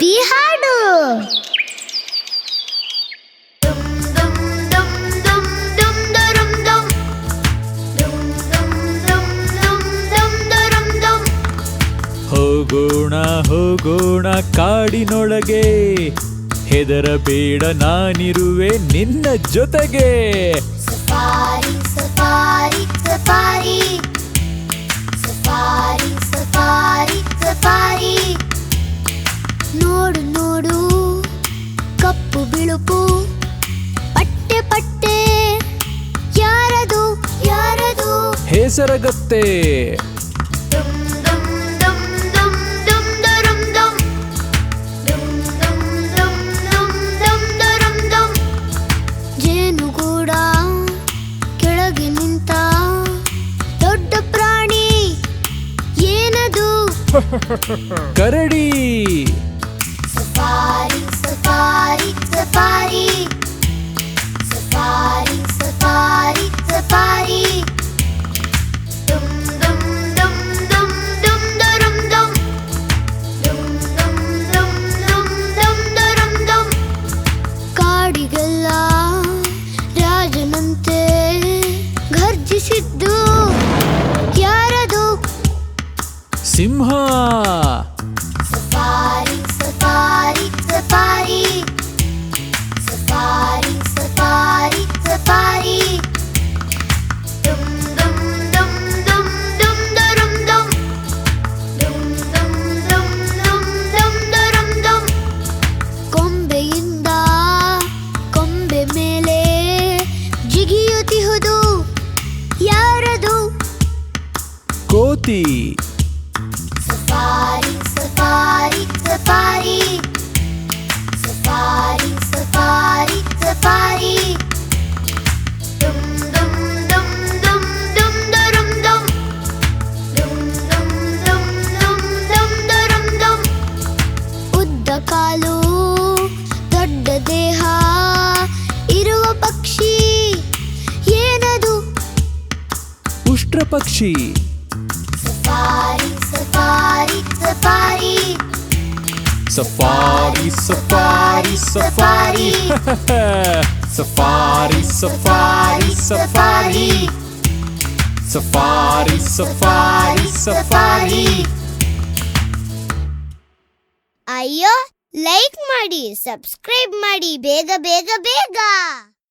B ಹಾಡು. ಹೋಗೋಣ ಹೋಗೋಣ ಕಾಡಿನೊಳಗೆ, ಹೆದರಬೇಡ ನಾನಿರುವೆ ನಿನ್ನ ಜೊತೆಗೆ. Safari safari safari safari safari safari. ನೋಡು ನೋಡು ಕಪ್ಪು ಬಿಳುಪು ಪಟ್ಟೆ ಪಟ್ಟೆ, ಯಾರದು ಯಾರದು ಹೆಸರಗತ್ತೆ. ಜೇನುಗೂಡ ಕೆಳಗೆ ನಿಂತ ದೊಡ್ಡ ಪ್ರಾಣಿ, ಏನದು ಕರಡಿ. Safari safari safari safari safari safari. ಕಾಡಿಗೆಲ್ಲ ರಾಜನಂತೆ ಗರ್ಜಿಸಿದ್ದು, ಯಾರದು ಸಿಂಹ. Safari safari safari safari safari safari. ಕೊಂಬೆಯಿಂದ ಕೊಂಬೆ ಮೇಲೆ ಜಿಗಿಯುತ್ತಿಹುದು, ಯಾರದು ಕೋತಿ. Safari safari safari safari safari safari. ಉದ್ದ ಕಾಲು ದೊಡ್ಡ ದೇಹ ಇರುವ ಪಕ್ಷಿ, ಏನದು ಉಷ್ಟ್ರ ಪಕ್ಷಿ. Safari safari safari safari safari safari safari safari safari safari safari safari. ಅಯ್ಯೋ, ಲೈಕ್ ಮಾಡಿ, ಸಬ್ಸ್ಕ್ರೈಬ್ ಮಾಡಿ, ಬೇಗ ಬೇಗ ಬೇಗ.